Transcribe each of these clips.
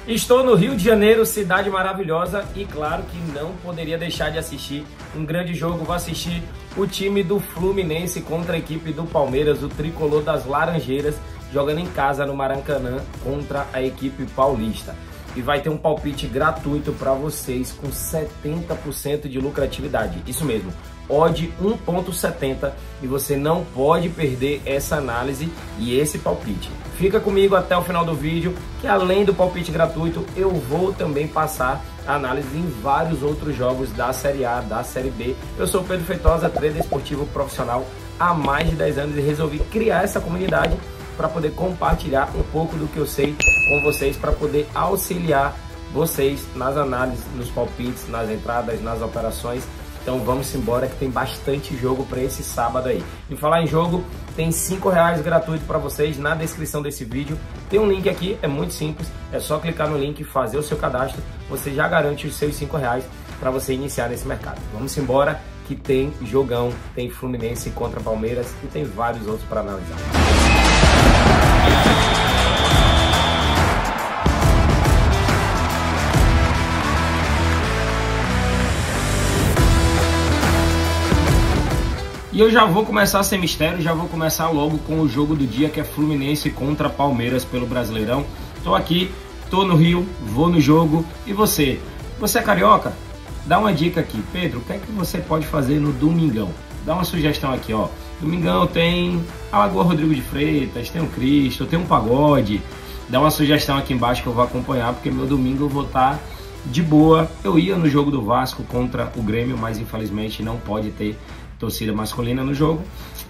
Estou no Rio de Janeiro, cidade maravilhosa, e claro que não poderia deixar de assistir um grande jogo. Vou assistir o time do Fluminense contra a equipe do Palmeiras, o tricolor das Laranjeiras, jogando em casa no Maracanã contra a equipe paulista. E vai ter um palpite gratuito para vocês com 70% de lucratividade. Isso mesmo, odd 1.70, e você não pode perder essa análise e esse palpite. Fica comigo até o final do vídeo, que além do palpite gratuito, eu vou também passar a análise em vários outros jogos da Série A, da Série B. Eu sou o Pedro Feitosa, trader esportivo profissional há mais de 10 anos, e resolvi criar essa comunidade para poder compartilhar um pouco do que eu sei com vocês, para poder auxiliar vocês nas análises, nos palpites, nas entradas, nas operações. Então vamos embora, que tem bastante jogo para esse sábado aí. E falar em jogo, tem R$5 gratuito para vocês na descrição desse vídeo. Tem um link aqui, é muito simples, é só clicar no link e fazer o seu cadastro. Você já garante os seus R$5 para você iniciar nesse mercado. Vamos embora, que tem jogão, tem Fluminense contra Palmeiras e tem vários outros para analisar. E eu já vou começar sem mistério, já vou começar logo com o jogo do dia, que é Fluminense contra Palmeiras pelo Brasileirão. Tô aqui, tô no Rio, vou no jogo. E você? Você é carioca? Dá uma dica aqui. Pedro, o que é que você pode fazer no domingão? Dá uma sugestão aqui, ó. Domingão tem a Lagoa Rodrigo de Freitas, tem o Cristo, tem um pagode. Dá uma sugestão aqui embaixo que eu vou acompanhar, porque meu domingo eu vou estar de boa. Eu ia no jogo do Vasco contra o Grêmio, mas infelizmente não pode ter torcida masculina no jogo,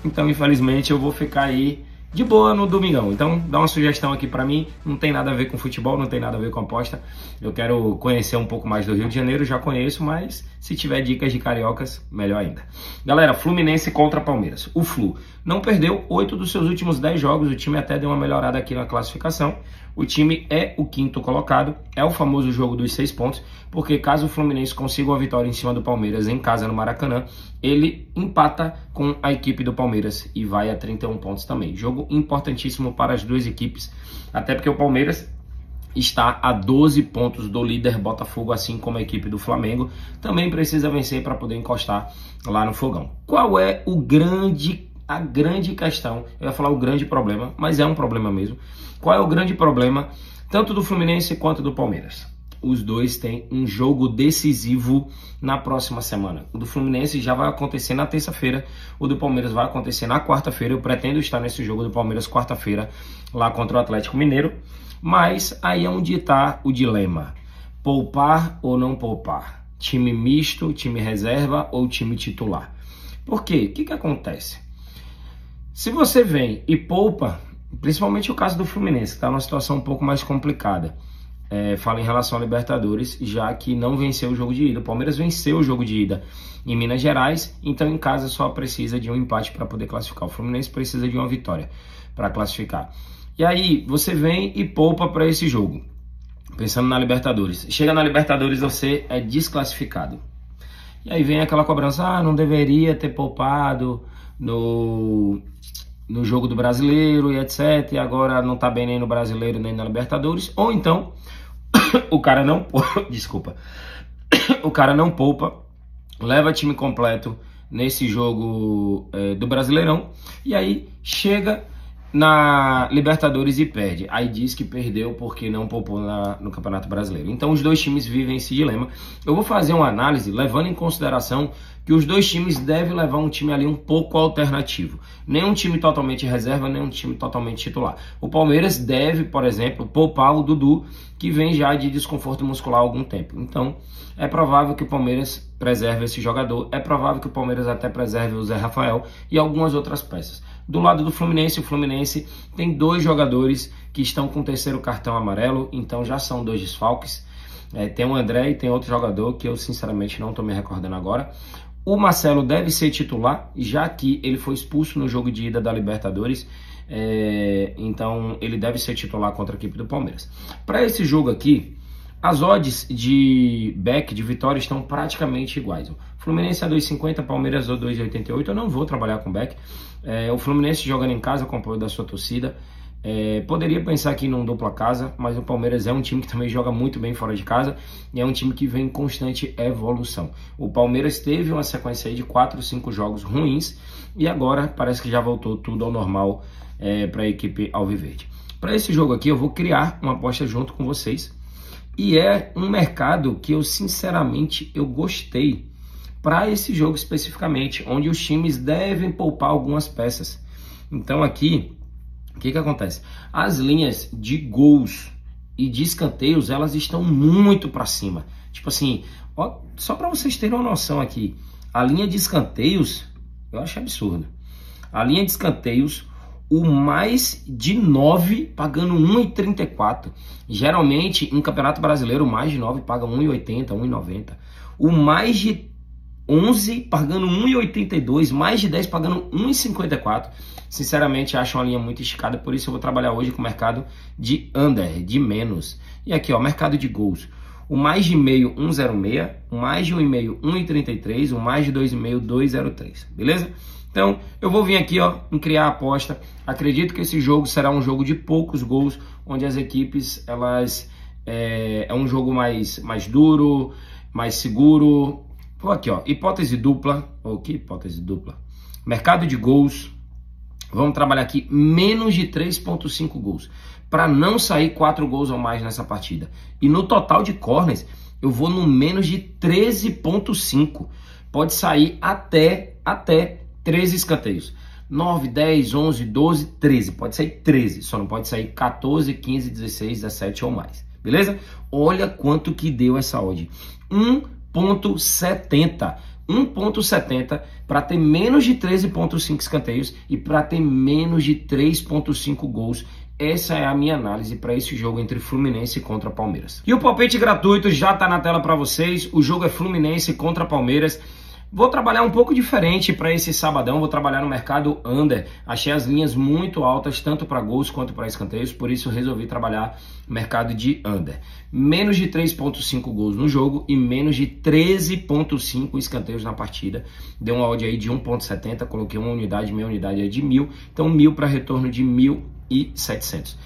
então infelizmente eu vou ficar aí de boa no domingão. Então dá uma sugestão aqui pra mim, não tem nada a ver com futebol, não tem nada a ver com aposta. Eu quero conhecer um pouco mais do Rio de Janeiro, já conheço, mas se tiver dicas de cariocas, melhor ainda. Galera, Fluminense contra Palmeiras. O Flu não perdeu 8 dos seus últimos 10 jogos, o time até deu uma melhorada aqui na classificação. O time é o 5º colocado, é o famoso jogo dos 6 pontos, porque caso o Fluminense consiga uma vitória em cima do Palmeiras em casa no Maracanã, ele empata com a equipe do Palmeiras e vai a 31 pontos também. Jogo importantíssimo para as duas equipes, até porque o Palmeiras está a 12 pontos do líder Botafogo, assim como a equipe do Flamengo. Também precisa vencer para poder encostar lá no fogão. Qual é a grande questão? Eu ia falar o grande problema, mas é um problema mesmo. Qual é o grande problema, tanto do Fluminense quanto do Palmeiras? Os dois têm um jogo decisivo na próxima semana. O do Fluminense já vai acontecer na terça-feira, o do Palmeiras vai acontecer na quarta-feira. Eu pretendo estar nesse jogo do Palmeiras quarta-feira, lá contra o Atlético Mineiro. Mas aí é onde está o dilema: poupar ou não poupar? Time misto, time reserva ou time titular? Por quê? O que acontece? Se você vem e poupa, principalmente o caso do Fluminense, que está numa situação um pouco mais complicada, fala em relação a Libertadores, já que não venceu o jogo de ida. O Palmeiras venceu o jogo de ida em Minas Gerais, então em casa só precisa de um empate para poder classificar. O Fluminense precisa de uma vitória para classificar. E aí você vem e poupa para esse jogo, pensando na Libertadores. Chega na Libertadores, você é desclassificado. E aí vem aquela cobrança: não deveria ter poupado no jogo do Brasileiro e etc. E agora não tá bem nem no Brasileiro nem na Libertadores. Ou então o cara não desculpa, o cara não poupa, leva time completo nesse jogo do Brasileirão, e aí chega na Libertadores e perde. Aí diz que perdeu porque não poupou no Campeonato Brasileiro. Então os dois times vivem esse dilema. Eu vou fazer uma análise levando em consideração que os dois times devem levar um time ali um pouco alternativo. Nem um time totalmente reserva, nem um time totalmente titular. O Palmeiras deve, por exemplo, poupar o Dudu, que vem já de desconforto muscular há algum tempo. Então é provável que o Palmeiras preserve esse jogador. É provável que o Palmeiras até preserve o Zé Rafael e algumas outras peças. Do lado do Fluminense, o Fluminense tem 2 jogadores que estão com o 3º cartão amarelo, então já são 2 desfalques. Tem o André e tem outro jogador que eu sinceramente não estou me recordando agora. O Marcelo deve ser titular, já que ele foi expulso no jogo de ida da Libertadores, então ele deve ser titular contra a equipe do Palmeiras. Para esse jogo aqui, as odds de back, de vitória, estão praticamente iguais. O Fluminense a 2,50, Palmeiras a 2,88. Eu não vou trabalhar com back. O Fluminense jogando em casa com o apoio da sua torcida Poderia pensar aqui num dupla casa, mas o Palmeiras é um time que também joga muito bem fora de casa e é um time que vem em constante evolução. O Palmeiras teve uma sequência aí de 4 ou 5 jogos ruins e agora parece que já voltou tudo ao normal para a equipe alviverde. Para esse jogo aqui eu vou criar uma aposta junto com vocês e é um mercado que eu sinceramente gostei para esse jogo especificamente, onde os times devem poupar algumas peças. Então aqui o que acontece? As linhas de gols e de escanteios, elas estão muito para cima. Tipo assim, ó, só para vocês terem uma noção aqui, a linha de escanteios, eu acho absurdo. A linha de escanteios, o mais de 9 pagando 1,34. Geralmente, em Campeonato Brasileiro, o mais de 9 paga 1,80, 1,90. O mais de 11 pagando 1,82, mais de 10 pagando 1,54. Sinceramente, acho uma linha muito esticada, por isso eu vou trabalhar hoje com o mercado de under, de menos. E aqui, ó, mercado de gols. O mais de meio, 1,06. O mais de 1,5, 1,33. O mais de 2,5, 2,03. Beleza? Então, eu vou vir aqui, ó, em criar a aposta. Acredito que esse jogo será um jogo de poucos gols, onde as equipes, elas... É um jogo mais duro, mais seguro. Vou aqui, ó, hipótese dupla. Que hipótese dupla? Mercado de gols. Vamos trabalhar aqui menos de 3,5 gols. Para não sair 4 gols ou mais nessa partida. E no total de corners, eu vou no menos de 13,5. Pode sair até 13 escanteios. 9, 10, 11, 12, 13. Pode sair 13. Só não pode sair 14, 15, 16, 17 ou mais. Beleza? Olha quanto que deu essa odd. 1,70. 1,70 para ter menos de 13,5 escanteios e para ter menos de 3,5 gols. Essa é a minha análise para esse jogo entre Fluminense contra Palmeiras. E o palpite gratuito já está na tela para vocês. O jogo é Fluminense contra Palmeiras. Vou trabalhar um pouco diferente para esse sabadão, vou trabalhar no mercado under. Achei as linhas muito altas, tanto para gols quanto para escanteios, por isso resolvi trabalhar mercado de under. Menos de 3,5 gols no jogo e menos de 13,5 escanteios na partida. Deu uma odd aí de 1,70, coloquei uma unidade, minha unidade é de 1.000, então 1.000 para retorno de 1.700.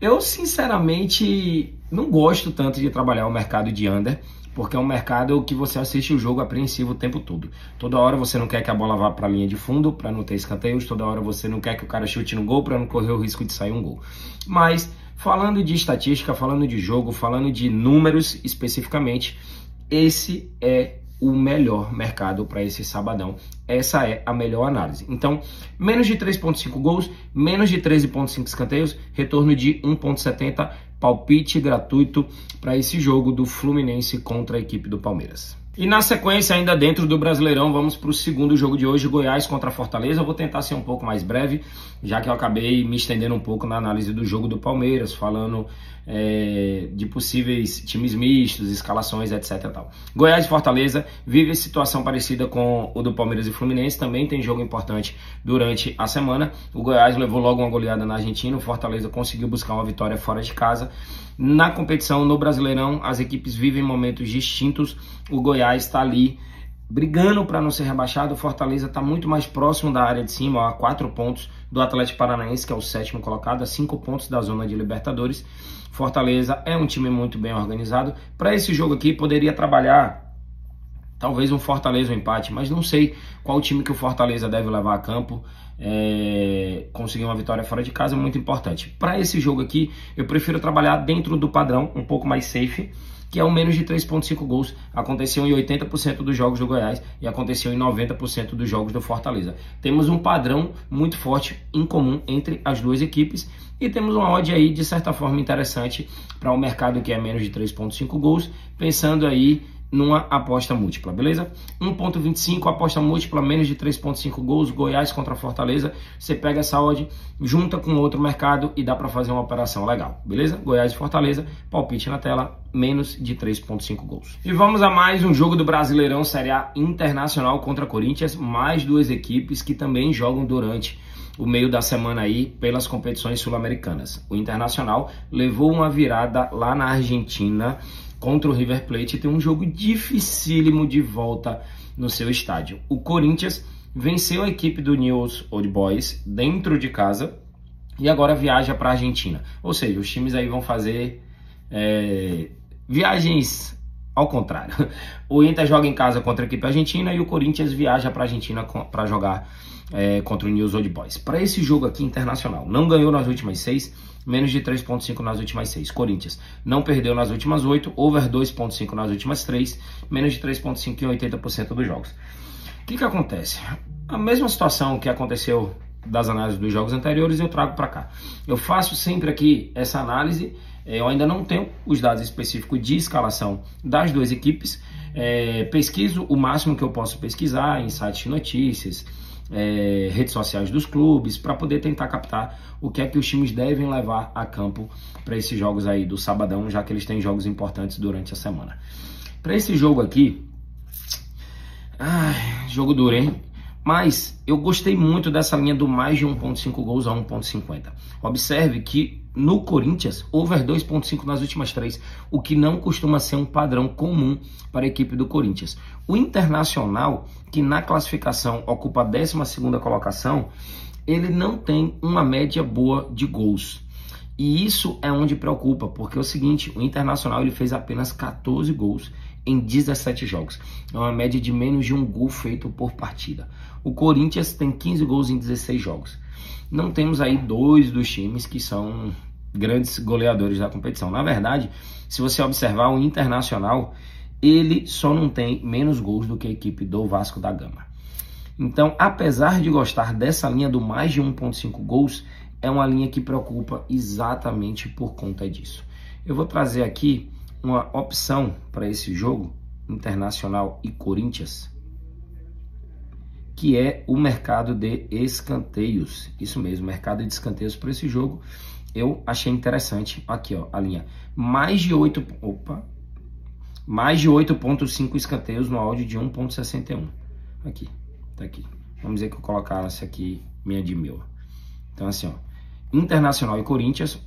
Eu, sinceramente, não gosto tanto de trabalhar o mercado de under, porque é um mercado que você assiste o jogo apreensivo o tempo todo. Toda hora você não quer que a bola vá para a linha de fundo, para não ter escanteios. Toda hora você não quer que o cara chute no gol, para não correr o risco de sair um gol. Mas, falando de estatística, falando de jogo, falando de números especificamente, esse é o melhor mercado para esse sabadão. Essa é a melhor análise. Então, menos de 3,5 gols, menos de 13,5 escanteios, retorno de 1,70, palpite gratuito para esse jogo do Fluminense contra a equipe do Palmeiras. E na sequência, ainda dentro do Brasileirão, vamos para o segundo jogo de hoje, Goiás contra Fortaleza. Eu vou tentar ser um pouco mais breve, já que eu acabei me estendendo um pouco na análise do jogo do Palmeiras, falando de possíveis times mistos, escalações, etc. Tal. Goiás e Fortaleza vive situação parecida com o do Palmeiras e Fluminense, também tem jogo importante durante a semana. O Goiás levou logo uma goleada na Argentina, o Fortaleza conseguiu buscar uma vitória fora de casa. Na competição, no Brasileirão, as equipes vivem momentos distintos. O Goiás está ali brigando para não ser rebaixado. O Fortaleza está muito mais próximo da área de cima, a 4 pontos do Atlético Paranaense, que é o 7º colocado, a 5 pontos da zona de Libertadores. Fortaleza é um time muito bem organizado. Para esse jogo aqui, poderia trabalhar talvez um Fortaleza um empate, mas não sei qual time que o Fortaleza deve levar a campo. Conseguir uma vitória fora de casa é muito importante. Para esse jogo aqui, eu prefiro trabalhar dentro do padrão, um pouco mais safe, que é o menos de 3,5 gols. Aconteceu em 80% dos jogos do Goiás e aconteceu em 90% dos jogos do Fortaleza. Temos um padrão muito forte em comum entre as duas equipes e temos uma odd aí, de certa forma, interessante para o mercado que é menos de 3,5 gols, pensando aí numa aposta múltipla, beleza? 1,25, aposta múltipla, menos de 3,5 gols, Goiás contra Fortaleza. Você pega essa odd, junta com outro mercado e dá para fazer uma operação legal, beleza? Goiás e Fortaleza, palpite na tela, menos de 3,5 gols. E vamos a mais um jogo do Brasileirão Série A, Internacional contra Corinthians, mais duas equipes que também jogam durante o meio da semana aí pelas competições sul-americanas. O Internacional levou uma virada lá na Argentina contra o River Plate, tem um jogo dificílimo de volta no seu estádio. O Corinthians venceu a equipe do Newell's Old Boys dentro de casa e agora viaja para a Argentina. Ou seja, os times aí vão fazer viagens ao contrário. O Inter joga em casa contra a equipe argentina e o Corinthians viaja para a Argentina para jogar contra o News Old Boys. Para esse jogo aqui internacional, não ganhou nas últimas 6, menos de 3.5 nas últimas 6. Corinthians não perdeu nas últimas 8, over 2.5 nas últimas 3, menos de 3.5 em 80% dos jogos. O que acontece? A mesma situação que aconteceu das análises dos jogos anteriores eu trago para cá. Eu faço sempre aqui essa análise. Eu ainda não tenho os dados específicos de escalação das duas equipes. Pesquiso o máximo que eu posso pesquisar em sites de notícias, redes sociais dos clubes, para poder tentar captar o que é que os times devem levar a campo para esses jogos aí do sabadão, já que eles têm jogos importantes durante a semana. Para esse jogo aqui, jogo duro, hein? Mas eu gostei muito dessa linha do mais de 1.5 gols a 1.50. Observe que no Corinthians, over 2.5 nas últimas 3, o que não costuma ser um padrão comum para a equipe do Corinthians. O Internacional, que na classificação ocupa a 12ª colocação, ele não tem uma média boa de gols. E isso é onde preocupa, porque é o seguinte, o Internacional ele fez apenas 14 gols em 17 jogos. É uma média de menos de um gol feito por partida. O Corinthians tem 15 gols em 16 jogos. Não temos aí dois dos times que são grandes goleadores da competição. Na verdade, se você observar o Internacional, ele só não tem menos gols do que a equipe do Vasco da Gama. Então, apesar de gostar dessa linha do mais de 1.5 gols, é uma linha que preocupa exatamente por conta disso. Eu vou trazer aqui uma opção para esse jogo, Internacional e Corinthians, que é o mercado de escanteios. Isso mesmo, mercado de escanteios para esse jogo. Eu achei interessante. Aqui, ó, a linha. Mais de 8.5 escanteios no áudio de 1.61. Aqui, tá aqui. Vamos dizer que eu colocasse aqui minha de 1000. Então, assim, ó. Internacional e Corinthians,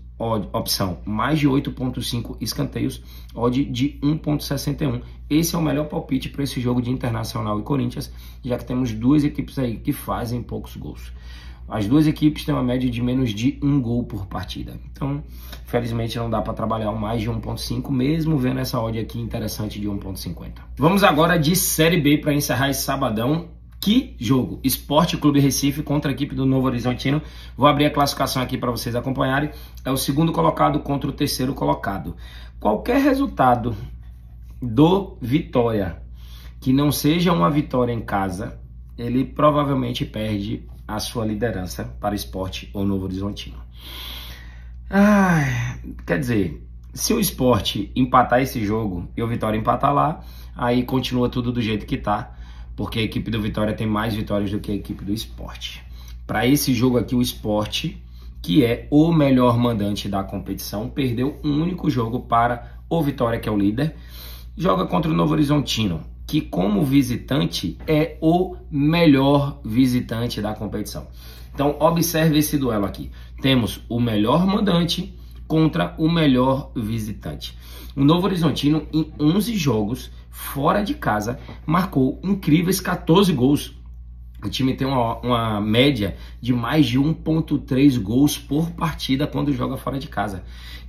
opção mais de 8.5 escanteios, odd de 1.61. Esse é o melhor palpite para esse jogo de Internacional e Corinthians, já que temos duas equipes aí que fazem poucos gols. As duas equipes têm uma média de menos de 1 gol por partida. Então, felizmente não dá para trabalhar mais de 1.5, mesmo vendo essa odd aqui interessante de 1.50. Vamos agora de Série B para encerrar esse sabadão. Que jogo? Sport Clube Recife contra a equipe do Novo Horizontino. Vou abrir a classificação aqui para vocês acompanharem. É o segundo colocado contra o terceiro colocado. Qualquer resultado do Vitória que não seja uma vitória em casa, ele provavelmente perde a sua liderança para o Sport ou Novo Horizontino. Quer dizer, se o Sport empatar esse jogo e o Vitória empatar lá, aí continua tudo do jeito que está, porque a equipe do Vitória tem mais vitórias do que a equipe do Sport. Para esse jogo aqui, o Sport, que é o melhor mandante da competição, perdeu um único jogo para o Vitória, que é o líder. Joga contra o Novo Horizontino, que como visitante é o melhor visitante da competição. Então observe esse duelo aqui. Temos o melhor mandante contra o melhor visitante. O Novo Horizontino, em 11 jogos fora de casa, marcou incríveis 14 gols. O time tem uma média de mais de 1.3 gols por partida quando joga fora de casa.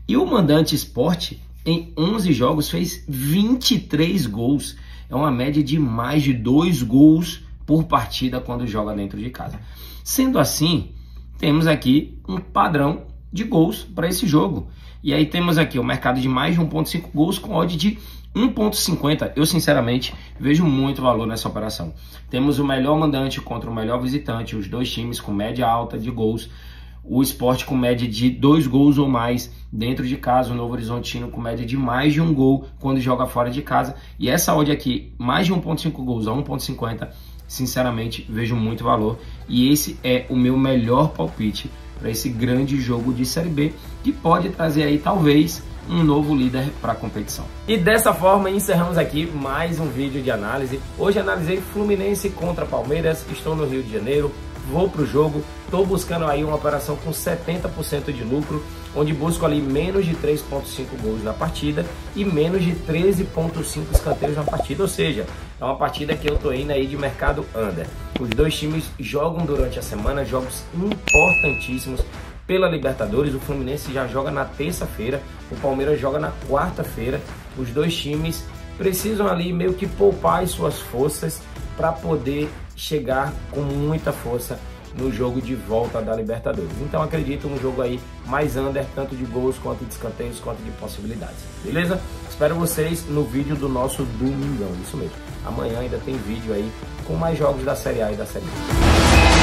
E o mandante Sport, em 11 jogos, fez 23 gols. É uma média de mais de 2 gols por partida quando joga dentro de casa. Sendo assim, temos aqui um padrão de gols para esse jogo. E aí temos aqui o mercado de mais de 1.5 gols com odd de 1.50. Eu sinceramente vejo muito valor nessa operação. Temos o melhor mandante contra o melhor visitante, os dois times com média alta de gols. O Sport com média de 2 gols ou mais dentro de casa, o Novo Horizontino com média de mais de 1 gol quando joga fora de casa. E essa odd aqui, mais de 1.5 gols a 1.50, sinceramente vejo muito valor. E esse é o meu melhor palpite para esse grande jogo de Série B, que pode trazer aí talvez um novo líder para a competição. E dessa forma encerramos aqui mais um vídeo de análise. Hoje analisei Fluminense contra Palmeiras, estou no Rio de Janeiro, vou para o jogo, estou buscando aí uma operação com 70% de lucro, onde busco ali menos de 3.5 gols na partida e menos de 13.5 escanteios na partida, ou seja, é uma partida que eu tô indo aí de mercado under. Os dois times jogam durante a semana, jogos importantíssimos pela Libertadores. O Fluminense já joga na terça-feira, o Palmeiras joga na quarta-feira. Os dois times precisam ali meio que poupar as suas forças para poder chegar com muita força no jogo de volta da Libertadores. Então acredito um jogo aí mais under, tanto de gols, quanto de escanteios, quanto de possibilidades. Beleza? Espero vocês no vídeo do nosso domingão, isso mesmo. Amanhã ainda tem vídeo aí com mais jogos da Série A e da Série B.